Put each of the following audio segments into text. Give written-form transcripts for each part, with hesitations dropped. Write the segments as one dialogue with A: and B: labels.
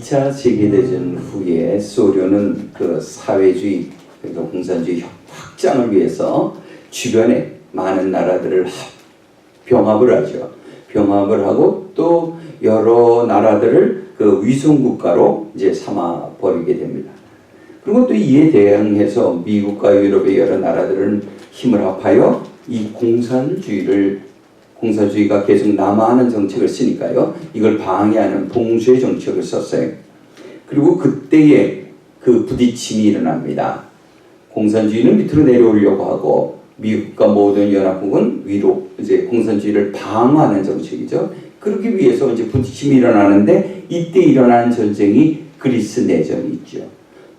A: 2차 세계대전 후에 소련은 그 사회주의, 그러니까 공산주의 확장을 위해서 주변에 많은 나라들을 병합을 하죠. 병합을 하고 또 여러 나라들을 그 위성국가로 이제 삼아 버리게 됩니다. 그리고 또 이에 대응해서 미국과 유럽의 여러 나라들은 힘을 합하여 이 공산주의가 계속 남아하는 정책을 쓰니까요. 이걸 방해하는 봉쇄 정책을 썼어요. 그리고 그때에 그 부딪힘이 일어납니다. 공산주의는 밑으로 내려오려고 하고 미국과 모든 연합국은 위로 이제 공산주의를 방어하는 정책이죠. 그러기 위해서 이제 부딪힘이 일어나는데 이때 일어난 전쟁이 그리스 내전이 있죠.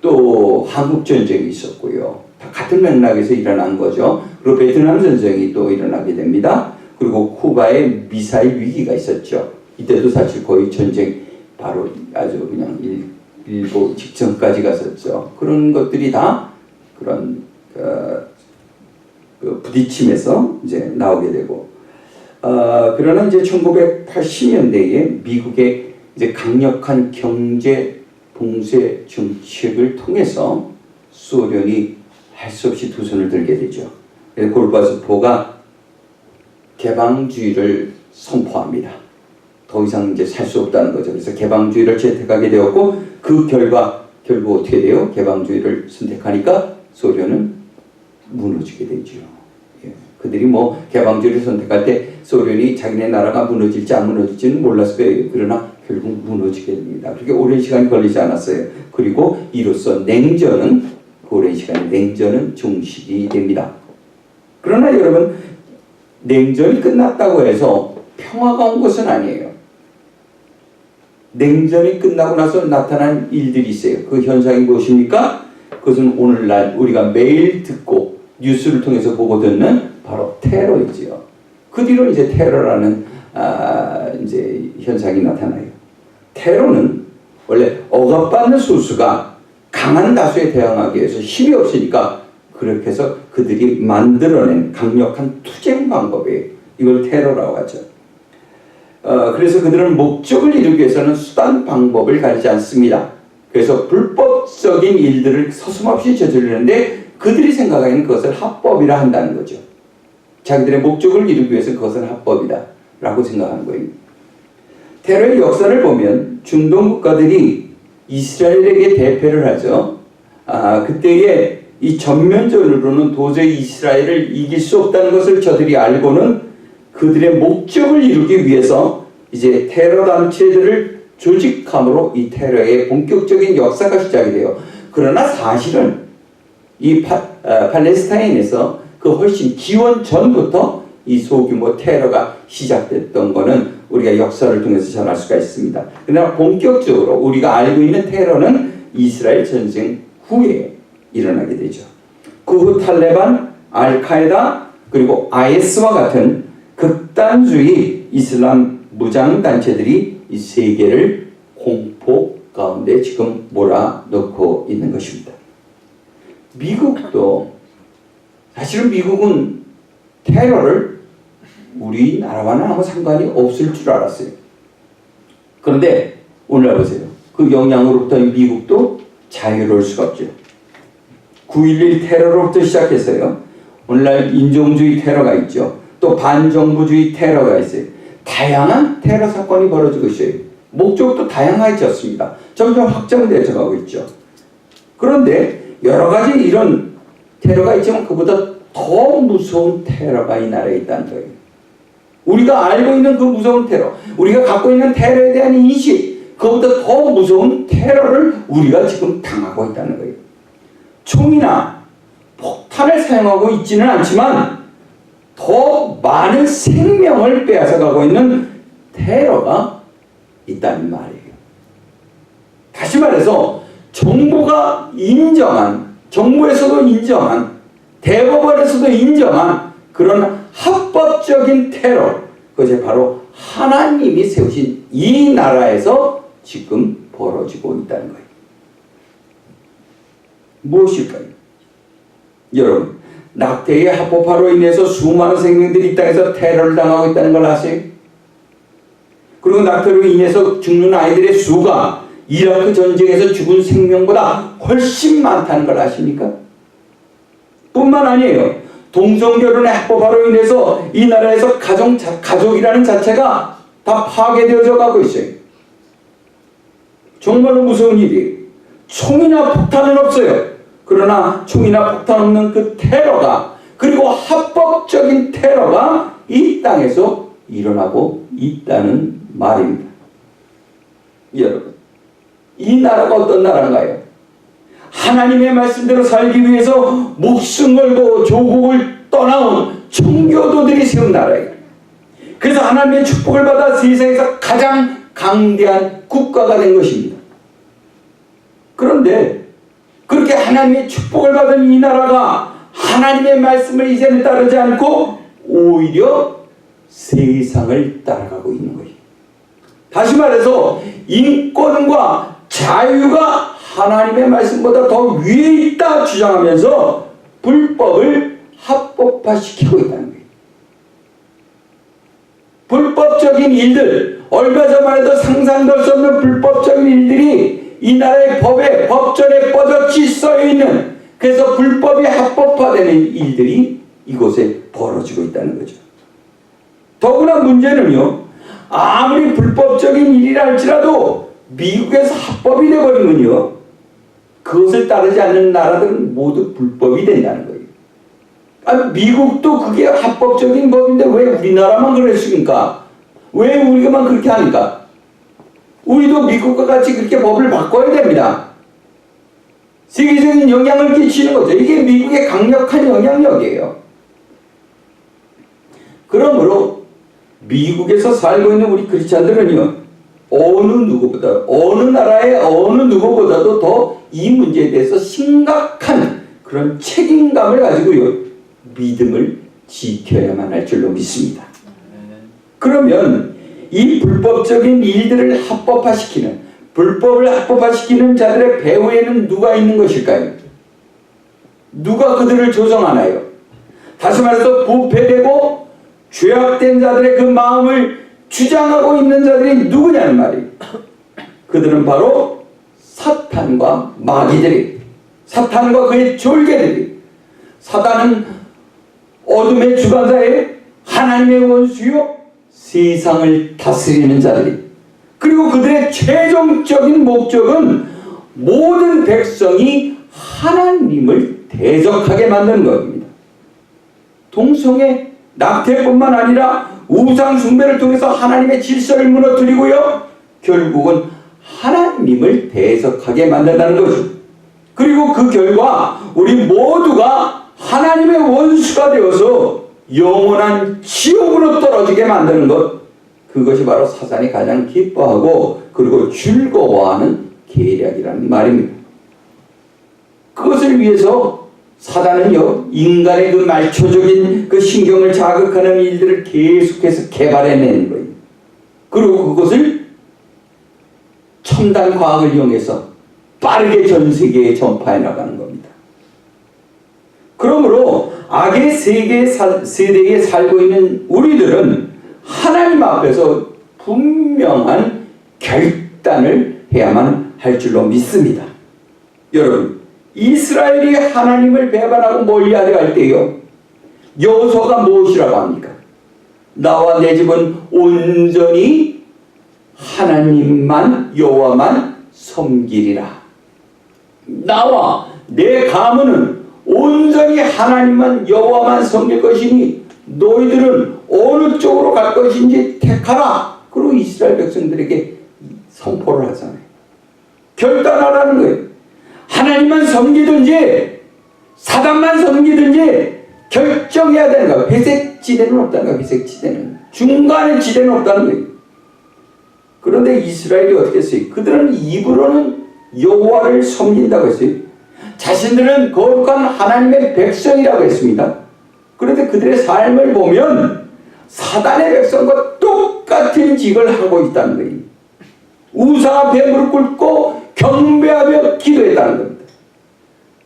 A: 또 한국 전쟁이 있었고요. 다 같은 맥락에서 일어난 거죠. 그리고 베트남 전쟁이 또 일어나게 됩니다. 그리고 쿠바의 미사일 위기가 있었죠. 이때도 사실 거의 전쟁 바로 아주 그냥 일보 직전까지 갔었죠. 그런 것들이 다 그런 그 부딪힘에서 이제 나오게 되고, 그러나 이제 1980년대에 미국의 이제 강력한 경제 봉쇄 정책을 통해서 소련이 할 수 없이 두 손을 들게 되죠. 고르바초프가 개방주의를 선포합니다. 더 이상 이제 살 수 없다는 거죠. 그래서 개방주의를 채택하게 되었고, 그 결과 결국 어떻게 돼요? 개방주의를 선택하니까 소련은 무너지게 되죠. 예. 그들이 뭐 개방주의를 선택할 때 소련이 자기네 나라가 무너질지 안 무너질지는 몰랐을 거예요. 그러나 결국 무너지게 됩니다. 그렇게 오랜 시간이 걸리지 않았어요. 그리고 이로써 그 오랜 시간 냉전은 종식이 됩니다. 그러나 여러분, 냉전이 끝났다고 해서 평화가 온 것은 아니에요. 냉전이 끝나고 나서 나타난 일들이 있어요. 그 현상이 무엇입니까? 그것은 오늘날 우리가 매일 듣고 뉴스를 통해서 보고 듣는 바로 테러이지요. 그 뒤로 이제 테러라는 이제 현상이 나타나요. 테러는 원래 억압받는 소수가 강한 다수에 대항하기 위해서 힘이 없으니까 그렇게 해서 그들이 만들어낸 강력한 투쟁 방법이에요. 이걸 테러라고 하죠. 그래서 그들은 목적을 이루기 위해서는 수단 방법을 가리지 않습니다. 그래서 불법적인 일들을 서슴없이 저지르는데 그들이 생각하기에는 그것을 합법이라 한다는 거죠. 자기들의 목적을 이루기 위해서 그것은 합법이다 라고 생각하는 거예요. 테러의 역사를 보면 중동 국가들이 이스라엘에게 대패를 하죠. 그때에 이 전면전으로는 도저히 이스라엘을 이길 수 없다는 것을 저들이 알고는 그들의 목적을 이루기 위해서 이제 테러 단체들을 조직함으로 이 테러의 본격적인 역사가 시작이 돼요. 그러나 사실은 이 팔레스타인에서 그 훨씬 기원 전부터 이 소규모 테러가 시작됐던 거는 우리가 역사를 통해서 잘 알 수가 있습니다. 그러나 본격적으로 우리가 알고 있는 테러는 이스라엘 전쟁 후에 일어나게 되죠. 그 후 탈레반, 알카에다 그리고 IS와 같은 극단주의 이슬람 무장단체들이 이 세계를 공포 가운데 지금 몰아넣고 있는 것입니다. 미국도 사실은 미국은 테러를 우리나라와는 아무 상관이 없을 줄 알았어요. 그런데 오늘날 보세요. 그 영향으로부터 미국도 자유로울 수가 없죠. 9.11 테러로부터 시작해서요. 오늘날 인종주의 테러가 있죠. 또 반정부주의 테러가 있어요. 다양한 테러 사건이 벌어지고 있어요. 목적도 다양해졌습니다. 점점 확장되어 가고 있죠. 그런데 여러 가지 이런 테러가 있지만 그보다 더 무서운 테러가 이 나라에 있다는 거예요. 우리가 알고 있는 그 무서운 테러, 우리가 갖고 있는 테러에 대한 인식, 그보다 더 무서운 테러를 우리가 지금 당하고 있다는 거예요. 총이나 폭탄을 사용하고 있지는 않지만 더 많은 생명을 빼앗아가고 있는 테러가 있다는 말이에요. 다시 말해서 정부가 인정한, 정부에서도 인정한, 대법원에서도 인정한 그런 합법적인 테러, 그것이 바로 하나님이 세우신 이 나라에서 지금 벌어지고 있다는 거예요. 무엇일까요? 여러분, 낙태의 합법화로 인해서 수많은 생명들이 이 땅에서 테러를 당하고 있다는 걸 아세요? 그리고 낙태로 인해서 죽는 아이들의 수가 이라크 전쟁에서 죽은 생명보다 훨씬 많다는 걸 아십니까? 뿐만 아니에요. 동성결혼의 합법화로 인해서 이 나라에서 가족이라는 자체가 다 파괴되어져 가고 있어요. 정말로 무서운 일이에요. 총이나 폭탄은 없어요. 그러나 총이나 폭탄 없는 그 테러가, 그리고 합법적인 테러가 이 땅에서 일어나고 있다는 말입니다. 여러분, 이 나라가 어떤 나라인가요? 하나님의 말씀대로 살기 위해서 목숨 걸고 조국을 떠나온 청교도들이 세운 나라예요. 그래서 하나님의 축복을 받아 세상에서 가장 강대한 국가가 된 것입니다. 그런데 그렇게 하나님의 축복을 받은 이 나라가 하나님의 말씀을 이제는 따르지 않고 오히려 세상을 따라가고 있는 거예요. 다시 말해서 인권과 자유가 하나님의 말씀보다 더 위에 있다 주장하면서 불법을 합법화시키고 있다는 거예요. 불법적인 일들, 얼마 전만 해도 상상도 할 수 없는 불법적인 일들이 이 나라의 법에, 법전에 뻗어치 써있는, 그래서 불법이 합법화되는 일들이 이곳에 벌어지고 있다는 거죠. 더구나 문제는요, 아무리 불법적인 일이라 할지라도 미국에서 합법이 되어버리면요, 그것을 따르지 않는 나라들은 모두 불법이 된다는 거예요. 미국도 그게 합법적인 법인데 왜 우리나라만 그랬습니까? 왜 우리가만 그렇게 하니까? 우리도 미국과 같이 그렇게 법을 바꿔야 됩니다. 세계적인 영향을 끼치는 거죠. 이게 미국의 강력한 영향력이에요. 그러므로 미국에서 살고 있는 우리 크리스찬들은요, 어느 누구보다, 어느 나라의 어느 누구보다도 더 이 문제에 대해서 심각한 그런 책임감을 가지고요, 믿음을 지켜야만 할 줄로 믿습니다. 그러면 이 불법적인 일들을 합법화시키는, 불법을 합법화시키는 자들의 배후에는 누가 있는 것일까요? 누가 그들을 조성하나요? 다시 말해서 부패되고 죄악된 자들의 그 마음을 주장하고 있는 자들이 누구냐는 말이에요. 그들은 바로 사탄과 마귀들이, 사탄과 그의 졸개들이. 사탄은 어둠의 주관자에 하나님의 원수요, 세상을 다스리는 자들이, 그리고 그들의 최종적인 목적은 모든 백성이 하나님을 대적하게 만드는 것입니다. 동성애, 낙태뿐만 아니라 우상 숭배를 통해서 하나님의 질서를 무너뜨리고요, 결국은 하나님을 대적하게 만든다는 거죠. 그리고 그 결과 우리 모두가 하나님의 원수가 되어서 영원한 지옥으로 떨어지게 만드는 것, 그것이 바로 사단이 가장 기뻐하고 그리고 즐거워하는 계략이라는 말입니다. 그것을 위해서 사단은요, 인간의 그 말초적인 그 신경을 자극하는 일들을 계속해서 개발해내는 거예요. 그리고 그것을 첨단 과학을 이용해서 빠르게 전 세계에 전파해 나가는 겁니다. 그러므로 악의 세대에 살고 있는 우리들은 하나님 앞에서 분명한 결단을 해야만 할 줄로 믿습니다. 여러분, 이스라엘이 하나님을 배반하고 멀리하려 할 때요, 여호수아가 무엇이라고 합니까? 나와 내 집은 온전히 하나님만, 여호와만 섬기리라. 나와 내 가문은 온전히 하나님만, 여호와만 섬길 것이니 너희들은 어느 쪽으로 갈 것인지 택하라. 그리고 이스라엘 백성들에게 선포를 하잖아요. 결단하라는 거예요. 하나님만 섬기든지 사단만 섬기든지 결정해야 되는 거예요. 회색 지대는 없다는 거예요. 회색 지대는, 중간의 지대는 없다는 거예요. 그런데 이스라엘이 어떻게 했어요? 그들은 입으로는 여호와를 섬긴다고 했어요. 자신들은 거룩한 하나님의 백성이라고 했습니다. 그런데 그들의 삶을 보면 사단의 백성과 똑같은 직을 하고 있다는 거예요. 우상 앞에 무릎 꿇고 경배하며 기도했다는 겁니다.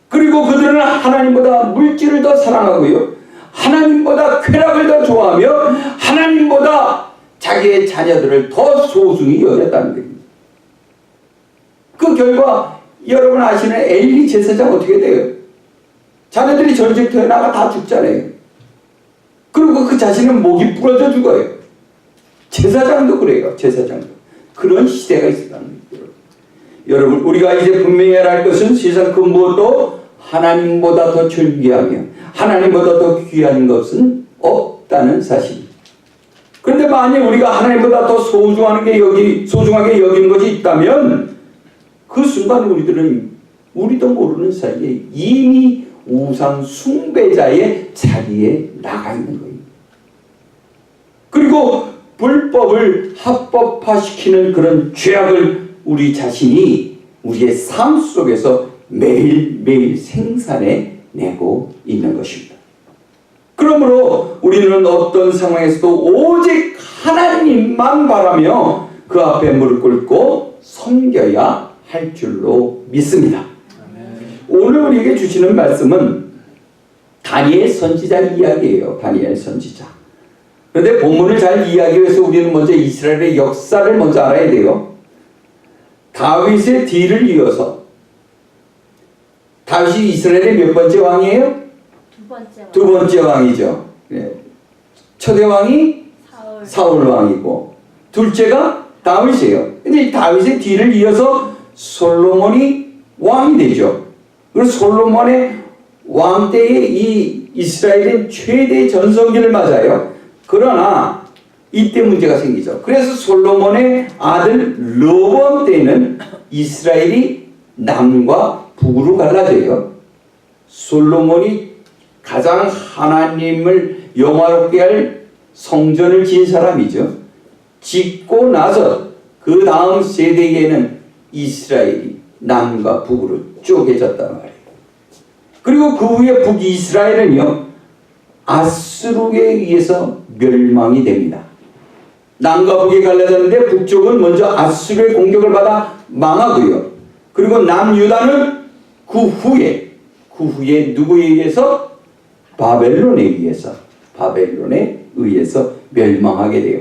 A: 그리고 그들은 하나님보다 물질을 더 사랑하고요, 하나님보다 쾌락을 더 좋아하며 하나님보다 자기의 자녀들을 더 소중히 여겼다는 겁니다. 그 결과 여러분 아시는 엘리 제사장 어떻게 돼요? 자녀들이 전쟁터에 나가 다 죽잖아요. 그리고 그 자신은 목이 부러져 죽어요. 제사장도 그래요. 제사장도. 그런 시대가 있었다는 거예요. 여러분 우리가 이제 분명히 해야 할 것은 세상 그 무엇도 하나님보다 더 존귀하며 하나님보다 더 귀한 것은 없다는 사실. 그런데 만약 우리가 하나님보다 더 소중하게 여기는 것이 있다면 그 순간 우리들은 우리도 모르는 사이에 이미 우상 숭배자의 자리에 나가 있는 거예요. 그리고 불법을 합법화시키는 그런 죄악을 우리 자신이 우리의 삶 속에서 매일매일 생산해내고 있는 것입니다. 그러므로 우리는 어떤 상황에서도 오직 하나님만 바라며 그 앞에 무릎 꿇고 섬겨야 할 줄로 믿습니다. 오늘 우리에게 주시는 말씀은 다니엘 선지자 이야기예요. 다니엘 선지자. 그런데 본문을 잘 이해하기 위해서 우리는 먼저 이스라엘의 역사를 먼저 알아야 돼요. 다윗의 뒤를 이어서 다윗이 이스라엘의 몇 번째 왕이에요? 두 번째 왕이죠. 네. 첫째 왕이 사울 왕이고 둘째가 다윗이에요. 근데 다윗의 뒤를 이어서 솔로몬이 왕이 되죠. 그리고 솔로몬의 왕 때에 이 이스라엘은 최대 전성기를 맞아요. 그러나 이때 문제가 생기죠. 그래서 솔로몬의 아들 르호보암 때는 이스라엘이 남과 북으로 갈라져요. 솔로몬이 가장 하나님을 영화롭게 할 성전을 지은 사람이죠. 짓고 나서 그 다음 세대에는 이스라엘이 남과 북으로 쪼개졌단 말이에요. 그리고 그 후에 북이스라엘은요 아수르에 의해서 멸망이 됩니다. 남과 북이 갈라졌는데 북쪽은 먼저 아수르의 공격을 받아 망하고요. 그리고 남유다는 그 후에 누구에 의해서? 바벨론에 의해서 멸망하게 돼요.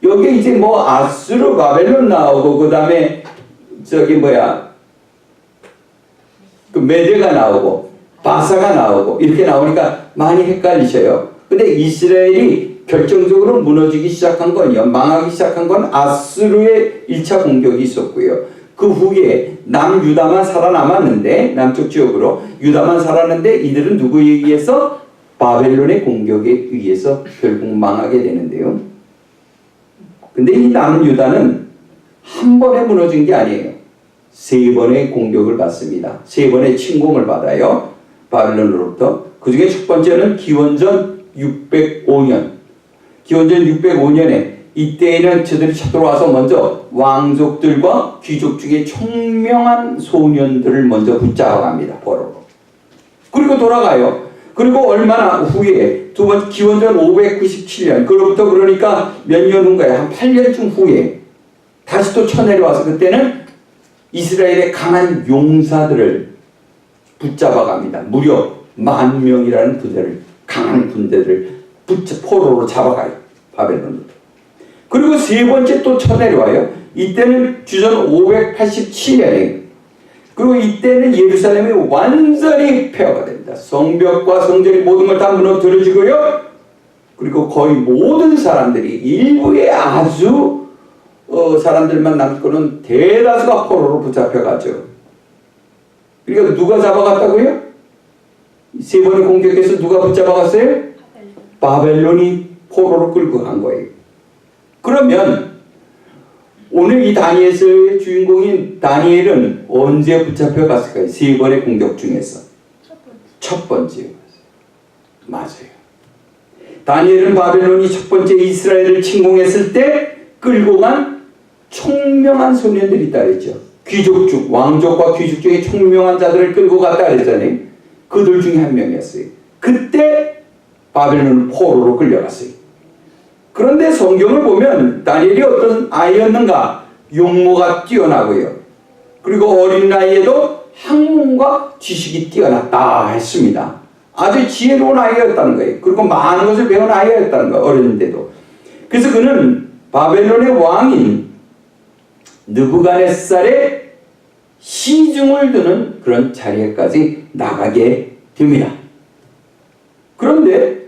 A: 여기 이제 뭐 아수르, 바벨론 나오고 그 다음에 그 메대가 나오고 바사가 나오고 이렇게 나오니까 많이 헷갈리셔요. 근데 이스라엘이 결정적으로 무너지기 시작한 건요, 망하기 시작한 건 아수르의 1차 공격이 있었고요. 그 후에 남유다만 살아남았는데, 남쪽 지역으로 유다만 살았는데 이들은 누구에 의해서? 바벨론의 공격에 의해서 결국 망하게 되는데요. 근데 이 남유다는 한 번에 무너진 게 아니에요. 세 번의 공격을 받습니다. 세 번의 침공을 받아요. 바벨론으로부터. 그 중에 첫 번째는 기원전 605년. 기원전 605년에 이때에는 저들이 쳐들어와서 먼저 왕족들과 귀족 중에 총명한 소년들을 먼저 붙잡아갑니다. 포로로. 그리고 돌아가요. 그리고 얼마나 후에 두 번 기원전 597년 그로부터 그러니까 몇 년 후인가요? 한 8년쯤 후에 다시 또 쳐내려와서 그때는 이스라엘의 강한 용사들을 붙잡아갑니다. 무려 10,000명이라는 부대를, 강한 군대를 포로로 잡아가요. 바벨론으로. 그리고 세 번째 또 쳐내려와요. 이때는 주전 587년에. 그리고 이때는 예루살렘이 완전히 폐허가 됩니다. 성벽과 성전이 모든 걸 다 무너뜨려지고요. 그리고 거의 모든 사람들이 일부의 아주 사람들만 남고는 대다수가 포로로 붙잡혀가죠. 그러니까 누가 잡아갔다고요? 세 번의 공격에서 누가 붙잡아갔어요? 바벨론이 포로로 끌고 간 거예요. 그러면 오늘 이 다니엘서의 주인공인 다니엘은 언제 붙잡혀갔을까요? 세 번의 공격 중에서 첫 번째. 맞아요. 다니엘은 바벨론이 첫 번째 이스라엘을 침공했을 때 끌고 간 총명한 소년들이 있다 그랬죠. 귀족 중, 왕족과 귀족 중에 총명한 자들을 끌고 갔다 그랬잖아요. 그들 중에 한 명이었어요. 그때 바벨론 포로로 끌려갔어요. 그런데 성경을 보면 다니엘이 어떤 아이였는가? 용모가 뛰어나고요. 그리고 어린 나이에도 학문과 지식이 뛰어났다 했습니다. 아주 지혜로운 아이였다는 거예요. 그리고 많은 것을 배운 아이였다는 거예요. 어렸는데도. 그래서 그는 바벨론의 왕인 느부갓네살의 시중을 두는 그런 자리에까지 나가게 됩니다. 그런데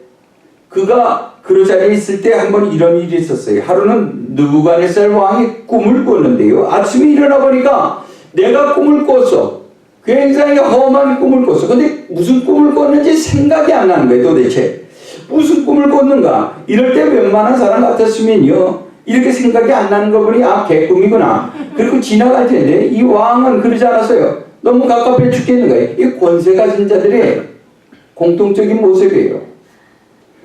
A: 그가 그 자리에 있을 때 한 번 이런 일이 있었어요. 하루는 느부갓네살 왕이 꿈을 꿨는데요. 아침에 일어나 보니까 내가 꿈을 꿨어. 굉장히 험한 꿈을 꿨어. 근데 무슨 꿈을 꿨는지 생각이 안 나는 거예요. 도대체 무슨 꿈을 꿨는가. 이럴 때 웬만한 사람 같았으면요, 이렇게 생각이 안 나는 거 보니 아, 개꿈이구나. 그리고 지나갈 텐데 이 왕은 그러지 않았어요. 너무 갑갑해 죽겠는 거예요. 이 권세 가진 자들의 공통적인 모습이에요.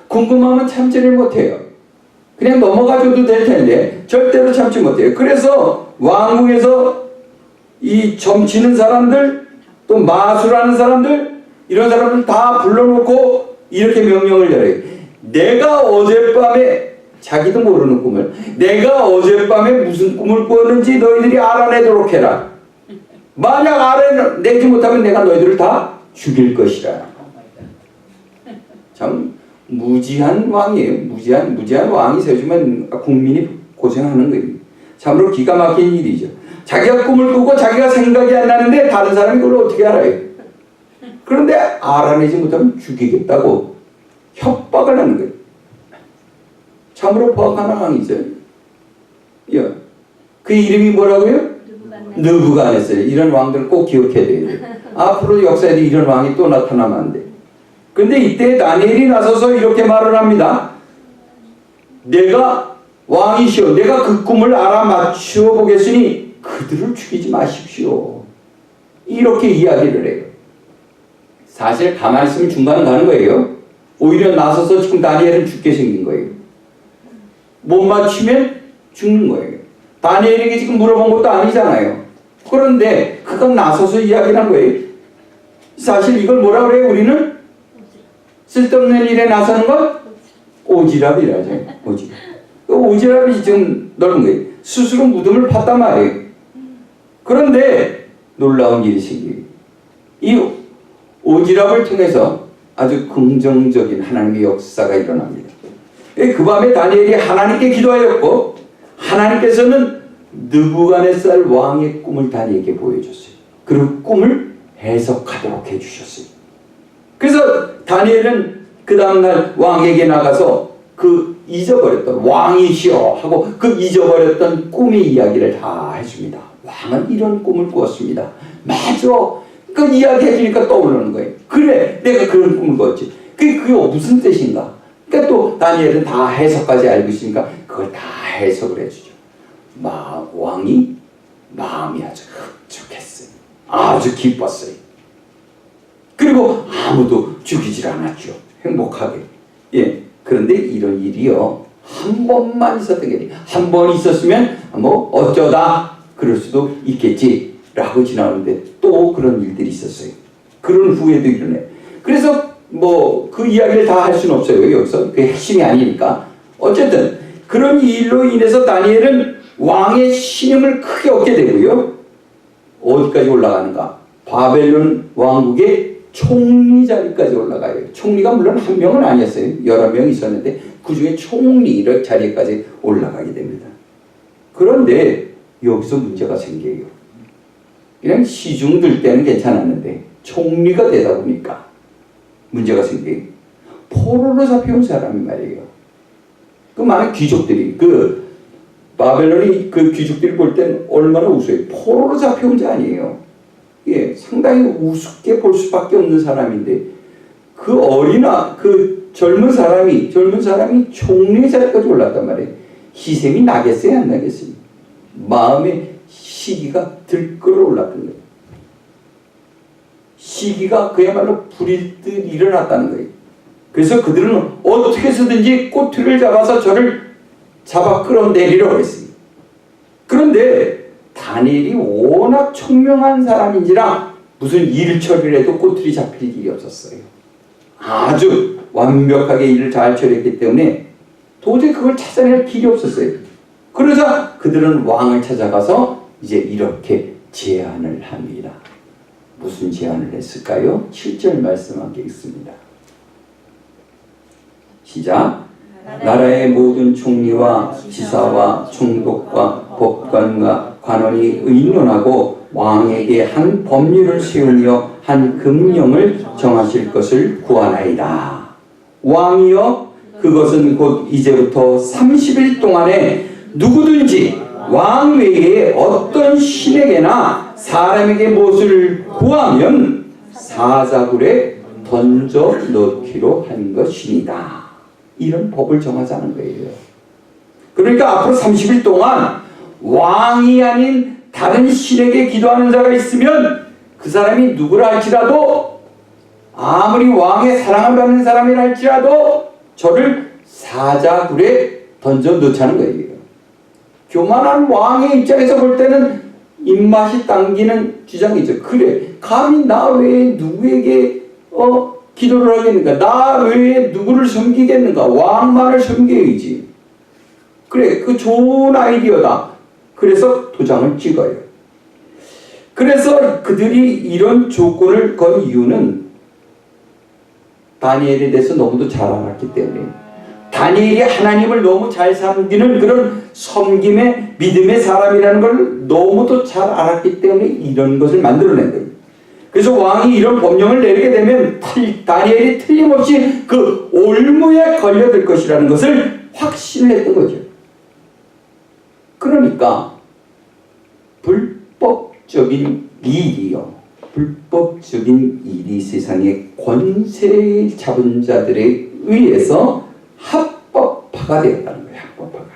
A: 궁금하면 참지를 못해요. 그냥 넘어가줘도 될 텐데 절대로 참지 못해요. 그래서 왕궁에서 이 점치는 사람들, 또 마술하는 사람들, 이런 사람들 다 불러놓고 이렇게 명령을 내려요. 내가 어젯밤에, 자기도 모르는 꿈을, 내가 어젯밤에 무슨 꿈을 꿨는지 너희들이 알아내도록 해라. 만약 알아내지 못하면 내가 너희들을 다 죽일 것이라. 참 무지한 왕이에요. 무지한 왕이 세우면 국민이 고생하는 거예요. 참으로 기가 막힌 일이죠. 자기가 꿈을 꾸고 자기가 생각이 안 나는데 다른 사람이 그걸 어떻게 알아요? 그런데 알아내지 못하면 죽이겠다고 협박을 하는 거예요. 참으로 포악한 왕이죠. 예. 그 이름이 뭐라고요? 느부갓네살. 이런 왕들 꼭 기억해야 돼요. 앞으로 역사에도 이런 왕이 또 나타나면 안 돼. 근데 이때 다니엘이 나서서 이렇게 말을 합니다. 내가 왕이시오. 내가 그 꿈을 알아맞추어 보겠으니 그들을 죽이지 마십시오. 이렇게 이야기를 해요. 사실 가만히 있으면 중간은 가는 거예요. 오히려 나서서 지금 다니엘은 죽게 생긴 거예요. 못 맞추면 죽는 거예요. 다니엘에게 지금 물어본 것도 아니잖아요. 그런데 그가 나서서 이야기를 한 거예요. 사실 이걸 뭐라 그래요? 우리는 쓸데없는 일에 나서는 것? 오지랖이라죠. 오지랖. 그 오지랖이 지금 넓은 거예요. 스스로 무덤을 팠단 말이에요. 그런데 놀라운 일이 생겨요. 이 오지랖을 통해서 아주 긍정적인 하나님의 역사가 일어납니다. 그 밤에 다니엘이 하나님께 기도하였고 하나님께서는 느부갓네살 왕의 꿈을 다니엘에게 보여줬어요. 그리고 꿈을 해석하도록 해주셨어요. 그래서 다니엘은 그 다음날 왕에게 나가서 그 잊어버렸던, 왕이시여 하고 그 잊어버렸던 꿈의 이야기를 다 해줍니다. 왕은 이런 꿈을 꾸었습니다. 맞아. 그 이야기 해주니까 떠오르는 거예요. 그래, 내가 그런 꿈을 꿨지. 그게 무슨 뜻인가? 그러니까 또 다니엘은 다 해석까지 알고 있으니까 그걸 다 해석을 해주죠. 왕이 마음이 아주 흡족했어요. 아주 기뻤어요. 그리고 아무도 죽이질 않았죠. 행복하게. 예. 그런데 이런 일이요, 한 번만 있었던 게 아니에요. 한 번 있었으면 뭐 어쩌다 그럴 수도 있겠지 라고 지나오는데 또 그런 일들이 있었어요. 그런 후에도 일어나요. 그래서 뭐 그 이야기를 다 할 수는 없어요. 여기서 그게 핵심이 아니니까. 어쨌든 그런 일로 인해서 다니엘은 왕의 신임을 크게 얻게 되고요. 어디까지 올라가는가? 바벨론 왕국의 총리 자리까지 올라가요. 총리가 물론 한 명은 아니었어요. 여러 명이 있었는데 그 중에 총리 자리까지 올라가게 됩니다. 그런데 여기서 문제가 생겨요. 그냥 시중 들 때는 괜찮았는데 총리가 되다 보니까 문제가 생겨요. 포로로 잡혀온 사람이 말이에요. 그 많은 귀족들이, 그 바벨론이 그 귀족들이 볼 때는 얼마나 우스워요. 포로로 잡혀온 자 아니에요. 예, 상당히 우습게 볼 수밖에 없는 사람인데 그 젊은 사람이 총리 자리까지 올랐단 말이에요. 희생이 나겠어요, 안 나겠어요? 마음의 시기가 들끓어 올랐던 거예요. 시기가 그야말로 불일 듯 일어났다는 거예요. 그래서 그들은 어떻게 해서든지 꼬투리를 잡아서 저를 잡아 끌어내리려고 했어요. 그런데 다니엘이 워낙 총명한 사람인지라 무슨 일 처리를 해도 꼬투리 잡힐 일이 없었어요. 아주 완벽하게 일을 잘 처리했기 때문에 도저히 그걸 찾아낼 길이 없었어요. 그러자 그들은 왕을 찾아가서 이제 이렇게 제안을 합니다. 무슨 제안을 했을까요? 7절 말씀하겠습니다. 시작. 나라의 모든 총리와 지사와 총독과 법관과 관원이 의논하고 왕에게 한 법률을 세우며 한 금령을 정하실 것을 구하나이다. 왕이여 그것은 곧 이제부터 30일 동안에 누구든지 왕 외에 어떤 신에게나 사람에게 무엇을 구하면 사자굴에 던져 넣기로 한 것이니다. 이런 법을 정하자는 거예요. 그러니까 앞으로 30일 동안 왕이 아닌 다른 신에게 기도하는 자가 있으면 그 사람이 누구라 할지라도, 아무리 왕의 사랑을 받는 사람이라 할지라도 저를 사자굴에 던져 넣자는 거예요. 교만한 왕의 입장에서 볼 때는 입맛이 당기는 주장이죠. 그래, 감히 나 외에 누구에게 기도를 하겠는가? 나 외에 누구를 섬기겠는가? 왕만을 섬겨야지. 그래, 그 좋은 아이디어다. 그래서 도장을 찍어요. 그래서 그들이 이런 조건을 건 이유는 다니엘에 대해서 너무도 잘 알았기 때문에, 다니엘이 하나님을 너무 잘 섬기는 그런 섬김의 믿음의 사람이라는 걸 너무도 잘 알았기 때문에 이런 것을 만들어낸 거예요. 그래서 왕이 이런 법령을 내리게 되면 다니엘이 틀림없이 그 올무에 걸려들 것이라는 것을 확신했던 거죠. 그러니까 불법적인 일이 세상의 권세 잡은 자들에 의해서 합법화가 되었다는 거예요. 합법화가.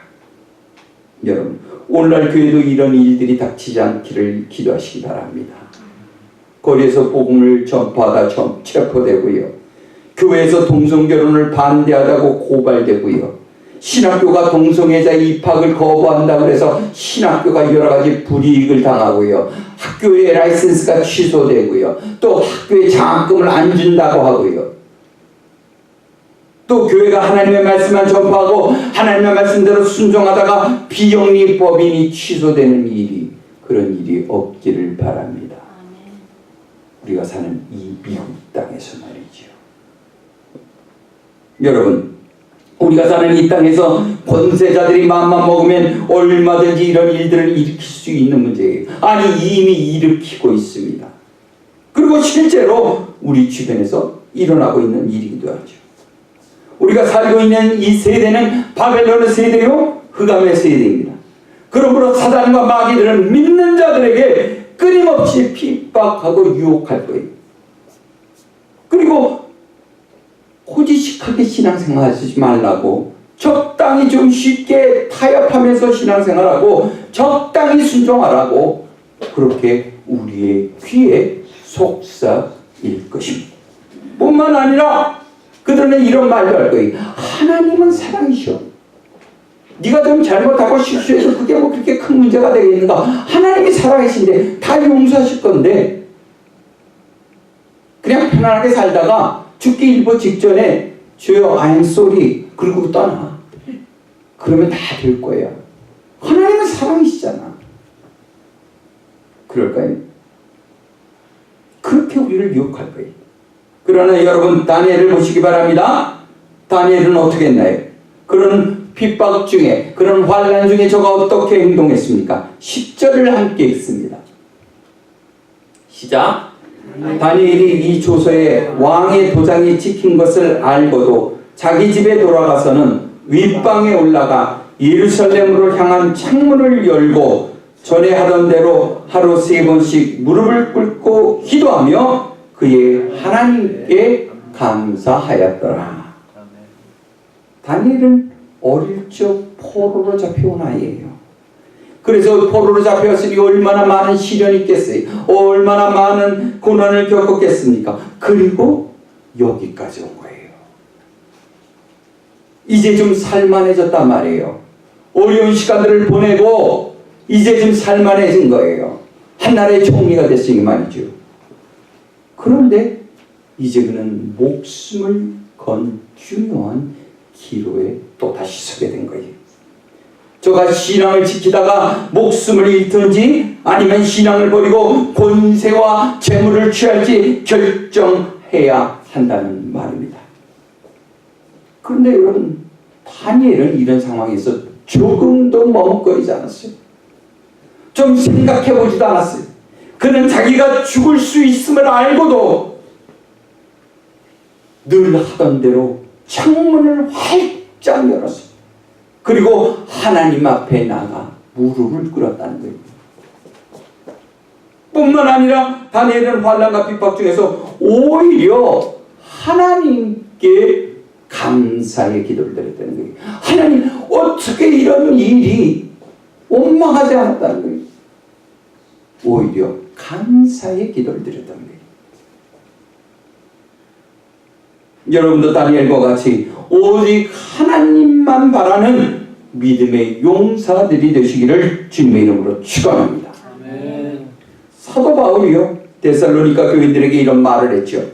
A: 여러분, 오늘날 교회도 이런 일들이 닥치지 않기를 기도하시기 바랍니다. 거리에서 복음을 전파하다 체포되고요. 교회에서 동성결혼을 반대하다고 고발되고요. 신학교가 동성애자 입학을 거부한다고 해서 신학교가 여러 가지 불이익을 당하고요. 학교의 라이센스가 취소되고요. 또 학교에 장학금을 안 준다고 하고요. 또 교회가 하나님의 말씀만 전파하고 하나님의 말씀대로 순종하다가 비영리 법인이 취소되는 일이, 그런 일이 없기를 바랍니다. 우리가 사는 이 미국 땅에서 말이죠. 여러분, 우리가 사는 이 땅에서 권세자들이 마음만 먹으면 얼마든지 이런 일들을 일으킬 수 있는 문제예요. 아니, 이미 일으키고 있습니다. 그리고 실제로 우리 주변에서 일어나고 있는 일이기도 하죠. 우리가 살고 있는 이 세대는 바벨론의 세대요, 흑암의 세대입니다. 그러므로 사단과 마귀들은 믿는 자들에게 끊임없이 핍박하고 유혹할 거예요. 그리고 호지식하게 신앙생활하지 말라고, 적당히 좀 쉽게 타협하면서 신앙생활하고 적당히 순종하라고 그렇게 우리의 귀에 속삭일 것입니다. 뿐만 아니라 그들은 이런 말도 할 거예요. 하나님은 사랑이셔. 네가 좀 잘못하고 실수해서 그게 뭐 그렇게 큰 문제가 되겠는가? 하나님이 사랑이신데 다 용서하실 건데, 그냥 편안하게 살다가 죽기 일보 직전에 주여 I'm sorry 그러고 떠나. 그러면 다 될 거예요. 하나님은 사랑이시잖아. 그럴까요? 그렇게 우리를 유혹할 거예요. 그러나 여러분, 다니엘을 보시기 바랍니다. 다니엘은 어떻게 했나요? 그런 핍박 중에, 그런 환난 중에 저가 어떻게 행동했습니까? 10절을 함께 읽습니다. 시작. 다니엘이 이 조서에 왕의 도장이 찍힌 것을 알고도 자기 집에 돌아가서는 윗방에 올라가 예루살렘으로 향한 창문을 열고 전에 하던 대로 하루 3번씩 무릎을 꿇고 기도하며 그의 하나님께 감사하였더라. 다니엘은 어릴 적 포로로 잡혀온 아이예요. 그래서 포로로 잡혀왔으니 얼마나 많은 시련이 있겠어요. 얼마나 많은 고난을 겪었겠습니까? 그리고 여기까지 온 거예요. 이제 좀 살만해졌단 말이에요. 어려운 시간들을 보내고 이제 좀 살만해진 거예요. 한나라의 총리가 됐으니 말이죠. 그런데 이제 그는 목숨을 건 중요한 기로에 또다시 서게 된 거예요. 저가 신앙을 지키다가 목숨을 잃든지 아니면 신앙을 버리고 권세와 재물을 취할지 결정해야 한다는 말입니다. 그런데 여러분, 다니엘은 이런 상황에서 조금도 머뭇거리지 않았어요. 좀 생각해보지도 않았어요. 그는 자기가 죽을 수 있음을 알고도 늘 하던 대로 창문을 활짝 열었어요. 그리고 하나님 앞에 나가 무릎을 꿇었다는 거예요. 뿐만 아니라 다니엘은 환난과 핍박 중에서 오히려 하나님께 감사의 기도를 드렸다는 거예요. 하나님, 어떻게 이런 일이 원망하지 않았다는 거예요. 오히려 감사의 기도를 드렸다는 거예요. 여러분도 다니엘과 같이 오직 하나님만 바라는 믿음의 용사들이 되시기를 주님의 이름으로 축원합니다. 사도 바울이요 데살로니가 교인들에게 이런 말을 했죠.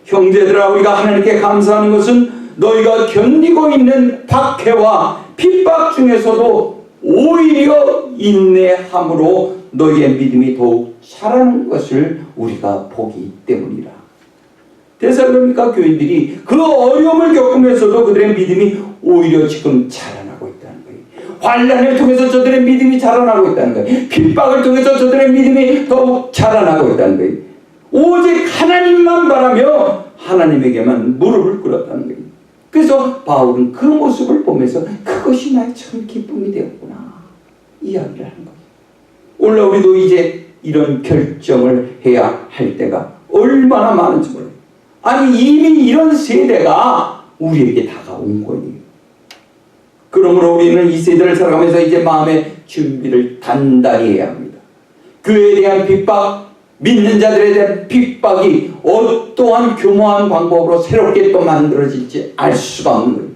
A: 형제들아, 우리가 하나님께 감사하는 것은 너희가 견디고 있는 박해와 핍박 중에서도 오히려 인내함으로 너희의 믿음이 더욱 자라는 것을 우리가 보기 때문이라. 데살로니가 교인들이 그 어려움을 겪으면서도 그들의 믿음이 오히려 지금 자라나고 있다는 거예요. 환난을 통해서 저들의 믿음이 자라나고 있다는 거예요. 핍박을 통해서 저들의 믿음이 더욱 자라나고 있다는 거예요. 오직 하나님만 바라며 하나님에게만 무릎을 꿇었다는 거예요. 그래서 바울은 그 모습을 보면서 그것이 나의 참 기쁨이 되었구나 이야기를 하는 거예요. 오늘 우리도 이제 이런 결정을 해야 할 때가 얼마나 많은지 몰라요. 아니 이미 이런 세대가 우리에게 다가온 거예요. 그러므로 우리는 이 세대를 살아가면서 이제 마음의 준비를 단단히 해야 합니다. 교회에 대한 핍박, 믿는 자들에 대한 핍박이 어떠한 교모한 방법으로 새롭게 또 만들어질지 알 수가 없는 거예요.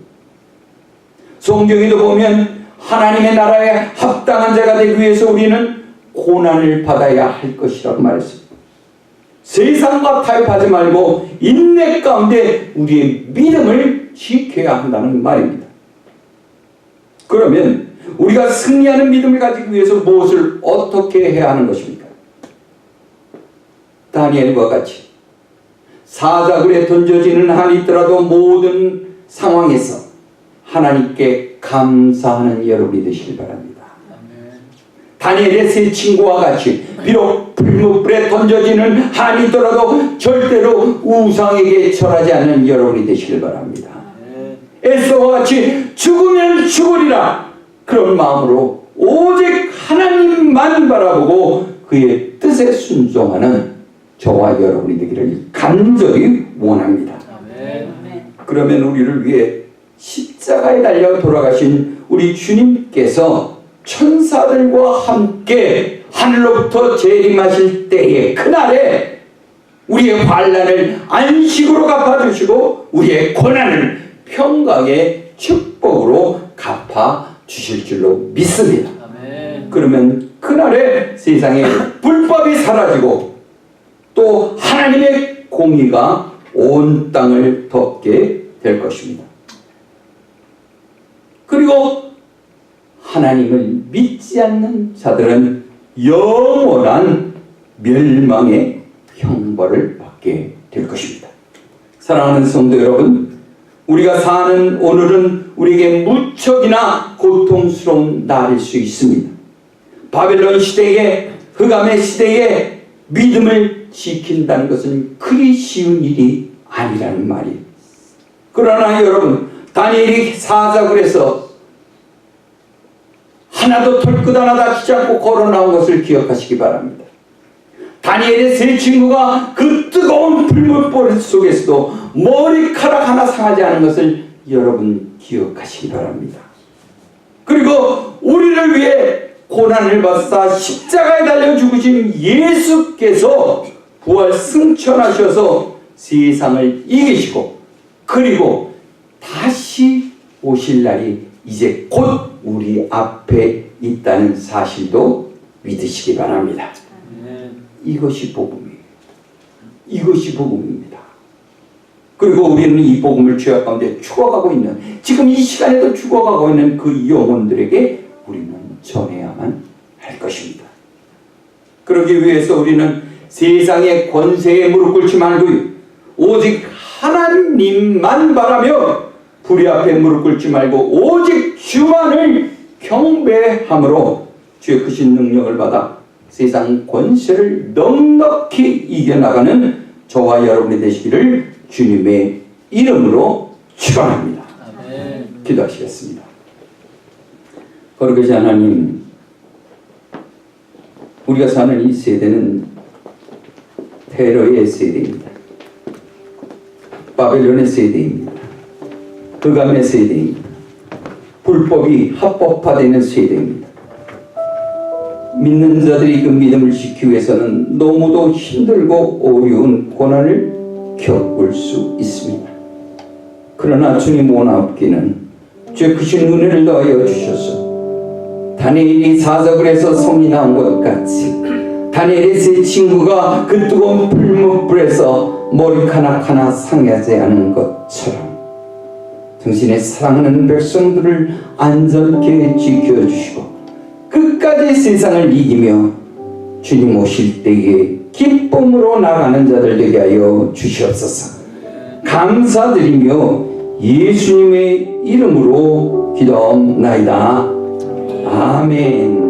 A: 성경에도 보면 하나님의 나라에 합당한 자가 되기 위해서 우리는 고난을 받아야 할 것이라고 말했습니다. 세상과 타협하지 말고 인내 가운데 우리의 믿음을 지켜야 한다는 말입니다. 그러면 우리가 승리하는 믿음을 가지기 위해서 무엇을 어떻게 해야 하는 것입니까? 다니엘과 같이 사자굴에 던져지는 한이 있더라도 모든 상황에서 하나님께 감사하는 여러분이 되시길 바랍니다. 다니엘의 세 친구와 같이 비록 불못불에 던져지는 한이 있더라도 절대로 우상에게 절하지 않는 여러분이 되시길 바랍니다. 에스더와 같이 죽으면 죽으리라 그런 마음으로 오직 하나님만 바라보고 그의 뜻에 순종하는 저와 여러분이 되기를 간절히 원합니다. 그러면 우리를 위해 십자가에 달려 돌아가신 우리 주님께서 천사들과 함께 하늘로부터 재림하실 때에 그날에 우리의 환난을 안식으로 갚아주시고 우리의 고난을 평강의 축복으로 갚아주실 줄로 믿습니다. 그러면 그날에 세상에 불법이 사라지고 또 하나님의 공의가 온 땅을 덮게 될 것입니다. 그리고 하나님을 믿지 않는 자들은 영원한 멸망의 형벌을 받게 될 것입니다. 사랑하는 성도 여러분, 우리가 사는 오늘은 우리에게 무척이나 고통스러운 날일 수 있습니다. 바벨론 시대에, 흑암의 시대에 믿음을 지킨다는 것은 그리 쉬운 일이 아니라는 말이에요. 그러나 여러분, 다니엘이 사자굴에서 하나도 털끝 하나 다치지 않고 걸어 나온 것을 기억하시기 바랍니다. 다니엘의 세 친구가 그 뜨거운 불못불 속에서도 머리카락 하나 상하지 않은 것을 여러분 기억하시기 바랍니다. 그리고 우리를 위해 고난을 받사 십자가에 달려 죽으신 예수께서 부활 승천하셔서 세상을 이기시고 그리고 다시 오실 날이 이제 곧 우리 앞에 있다는 사실도 믿으시기 바랍니다. 이것이 복음이에요. 이것이 복음입니다. 그리고 우리는 이 복음을 죄악 가운데 죽어가고 있는, 지금 이 시간에도 죽어가고 있는 그 영혼들에게 우리는 전해야만 할 것입니다. 그러기 위해서 우리는 세상의 권세에 무릎 꿇지 말고 오직 하나님만 바라며 불의 앞에 무릎 꿇지 말고 오직 주만을 경배함으로 주의 크신 능력을 받아 세상 권세를 넉넉히 이겨나가는 저와 여러분이 되시기를 주님의 이름으로 축원합니다. 기도하시겠습니다. 거룩하신 하나님, 우리가 사는 이 세대는 테러의 세대입니다. 바벨론의 세대입니다. 흑암의 세대입니다. 불법이 합법화되는 세대입니다. 믿는 자들이 그 믿음을 지키기 위해서는 너무도 힘들고 어려운 고난을 겪을 수 있습니다. 그러나 주님 원하옵기는 주의 크신 은혜를 더하여 주셔서 다니엘이 사적을 해서 성이 나온 것 같이 다니엘의 세 친구가 그 뜨거운 풀무불에서 머리카락 하나 상하지 않은 것처럼 당신의 사랑하는 백성들을 안전케 지켜주시고 끝까지 세상을 이기며 주님 오실 때에 기쁨으로 나가는 자들 되게 하여 주시옵소서. 감사드리며 예수님의 이름으로 기도하옵나이다. 아멘.